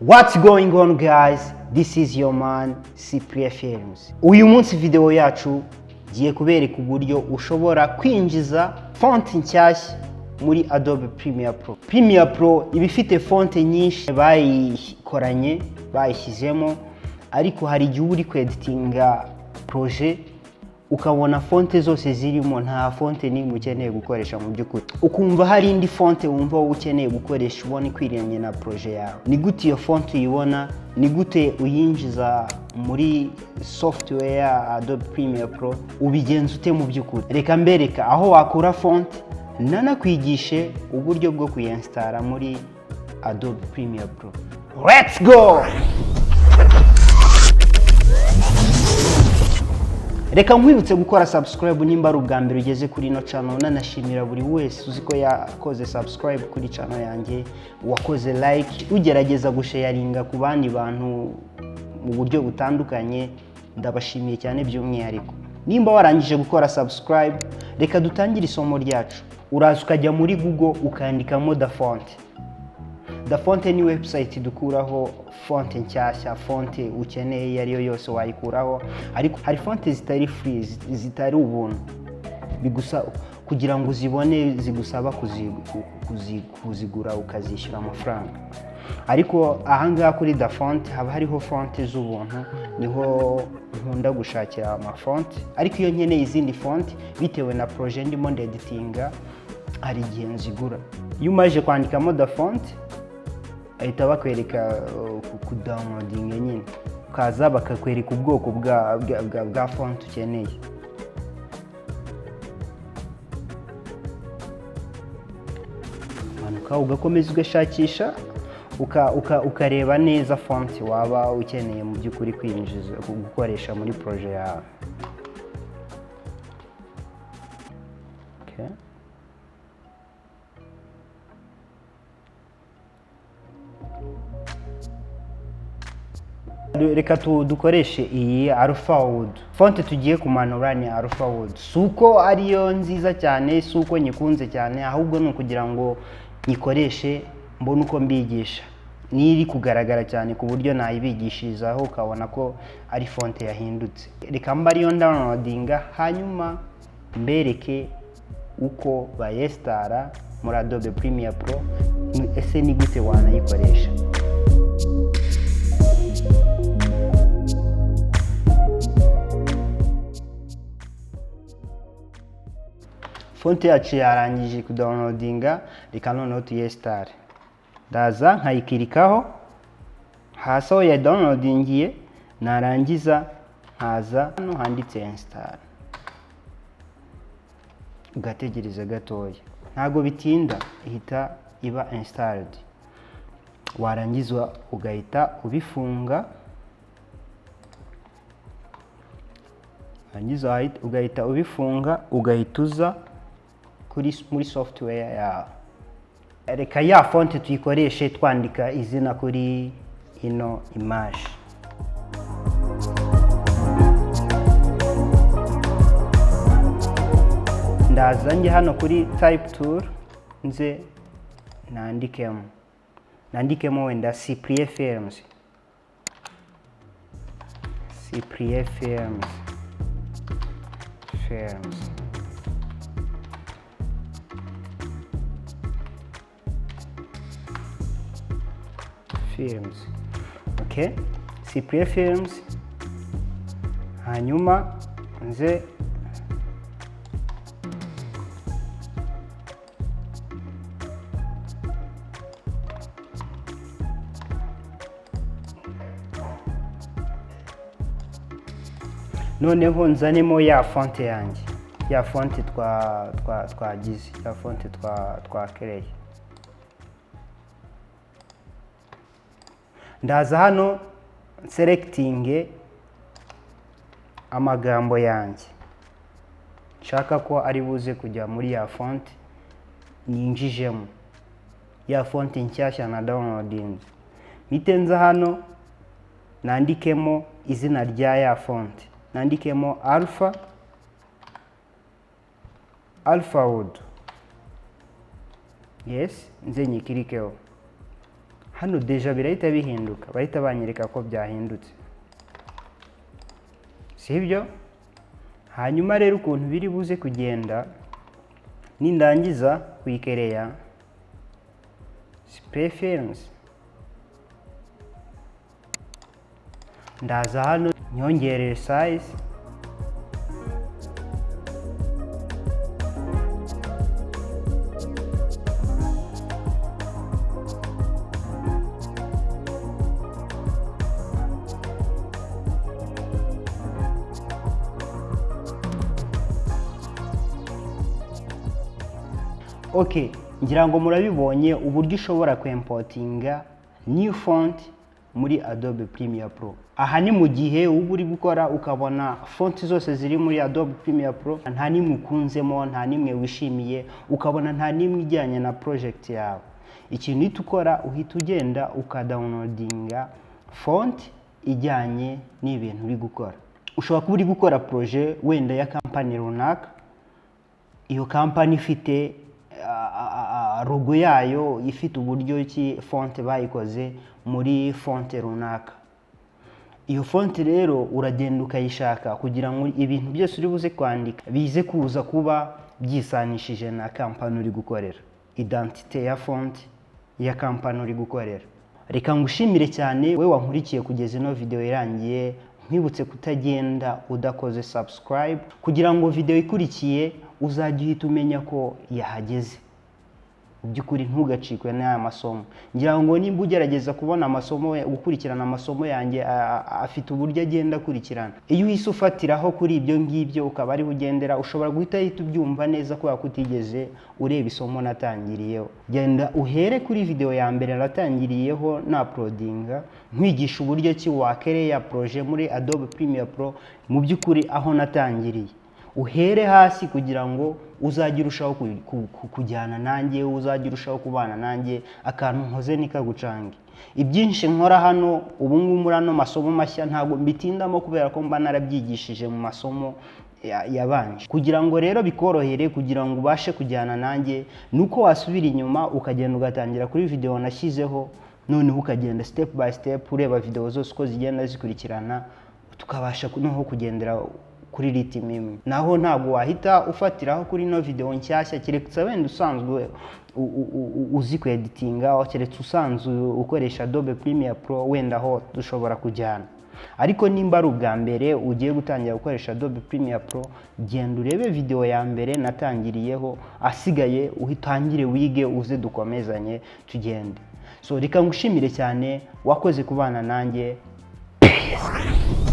What's going on guys? This is your man Cyprien Films. Uyu munsi video yacu giye kubereka uburyo ushobora kwinjiza font nshyashya muri Adobe Premiere Pro. Premiere Pro ibifite font nyinshi bayikoranye bayishyizemo, ariko hari igihe uri kweditinga projet ukabona fonte zose zirimo nta fonte nimwe ukeneye gukoresha mu by'ukuri, ukumva hari indi fonte wumva ukeneye gukoresha ubona ikwiranye na projet yawe. Ni gute iyo fonte uyibona? Ni gute uyinjiza muri software ya Adobe Premiere Pro? Ubigenza ute mu by'ukuri? Reka mbereka aho wakura fonte, nanakwigishe uburyo bwo kuyinstalls muri Adobe Premiere Pro. Let's go! Reka nkwibutse gukora subscribe nimba ari ubwa mbere ugeze kuri ino channel. Nanashimira buri wese uziko yakoze subscribe kuri channel yanjye, wakoze like, ugerageza gusharinga ku bandi bantu mu buryo butandukanye. Ndabashimiye cyane by'umwihariko. Nimba warangije gukora subscribe, reka dutangire isomo ryacu. Uraza ukajya muri Google ukandikamo the font. The font ni website dukuraho font nshyashya, font ukeneye yari yo yose wayikuraho, ariko hari font zitari free, zitari ubuntu. Bigusa kugira ngo uzibone zigusaba kuzigura ukazishyura amafaranga. Ariko ahangaha kuri the font haba hariho font z'ubuntu, niho nkunda gushakira ama font. Ariko iyo nkeneye izindi font bitewe na projet ndimo ndeditinga, hari igihe nzigura. Iyo umaze kwandikamo the font ahita bakwereka ku downloading nyine, ukaza bakakwereka ubwoko bwa font ukeneye. Manuka ugakomeza ugashakisha ukareba neza font waba ukeneye mu by'ukuri kwinjiza gukoresha muri projet yawe. Okay. Reka dukoreshe iyi Alpha Wood. Font tugiye kumanura ni Alpha Wood. Suko ariyo nziza cyane, suko nyikunze cyane, ahubwo no kugira ngo nyikoreshe mbone uko mbigisha. Niri kugaragara cyane ku buryo nayibigishirizaho ukabona ko ari font yahindutse. Reka mba ariyo downloadinga, hanyuma mbereke uko bayestara muri Adobe Premiere Pro. Ese ni gute wanayikoresha? Font yacu yarangije ku downloadinga, reka noneho tuyestare. Ndaza nkayikirikaho hasi aho ya downloadingiye, narangiza nkaza hano handitse install, ugategereza gatoya, ntago bitinda ihita iba installed. Warangiza ugahita ubifunga, ugahita uza muri software ya. Reka ya font tuyikoreshe twandika izina kuri ino image. Ndaza nge hano kuri type tool, nze nandikemo wenda Cyprien Films. Cyprien Films. Okay, Cyprien Films. Hanyuma nze noneho nzanemo ya font yanjye, ya font twagize, ya font twakereye. Ndaza hano selecting amagambo yanjye nshaka ko ari buze kujya muri ya font ninjijemo, ya font nshyashya na downloading. Mitenza hano nandikemo izina rya ya font, nandikemo Alpha Wood. Yes, nze nyikirikeho. hano deja birahita bihinduka, bahita banyereka ko byahindutse, sibyo? Hanyuma rero ukuntu biri buze kugenda, nindangiza kwikereya preference, ndaza hano nyongerere size, okay. Ngira ngo murabibonye uburyo ushobora kwimportinga new font muri Adobe Premiere Pro. Aha ni mu gihe uba uri gukora ukabona font zose ziri muri Adobe Premiere Pro nta nimwe ukunzemo, nta nimwe wishimiye, ukabona nta nimwe ijyanye na project yawe. Ikintu uhita ukora, uhita ugenda ukadownloadinga font ijyanye n'ibintu uri gukora. Ushobora kuba uri gukora projet wenda ya company runaka, iyo company ifite logo yayo ifite uburyo ki font bayikoze muri font runaka. Iyo font rero uragenda ukayishaka kugira ngo ibintu byose uri buze kwandika bize kuza kuba byisanishije na company uri gukorera, identite ya font ya company uri gukorera. Reka ngushimire cyane we wankurikiye kugeza ino video irangiye, nkwibutse kutagenda udakoze subscribe kugira ngo video ikurikiye uzajye uhita umenya ko yahageze. Byukuri ntugacikwe n'aya masomo. Ngira ngo nimba ugerageza kubona amasomo, gukurikirana amasomo yanjye afite uburyo agenda kurikirana, iyo uhise ufatiraho kuri ibyo ngibyo ukaba ari ugendera, ushobora guhita ubyumva neza ko yakutigeze ureba isomo natangiriyeho. Genda uhere kuri video ya mbere natangiriyeho na uploadinga, nkwigisha uburyo ki wakereya projet muri Adobe Premiere Pro mu byukuri aho natangiriye. Uhere hasi kugira ngo uzajye urushaho kujyana nanjye, uzajye urushaho kubana nanjye, akantu nkoze nikagucange. Ibyinshi nkora hano ubu ngubu muri ano masomo mashya ntabwo mbitindamo kubera ko mba narabyigishije mu masomo yabanje. Kugira ngo rero bikorohere, kugira ngo ubashe kujyana nanjye, nuko wasubira inyuma ukagenda ugatangira kuri video nashyizeho, noneho ukagenda step by step ureba video zose uko zigenda zikurikirana, tukabasha noneho kugendera kuri ritm imwe. Naho ntabwo wahita ufatiraho kuri no video nshyashya, keretse wenda usanzwe uzi ku editinga, keretse usanzwe ukoresha Adobe Premiere Pro, wenda ho dushobora kujyana. Ariko nimba ari ubwa mbere ugiye gutangira gukoresha Adobe Premiere Pro, genda urebe video ya mbere natangiriyeho, asigaye uhitangire wige uze dukomezanye tugende. So reka ngushimire cyane wakoze kubana nanjye. Peace.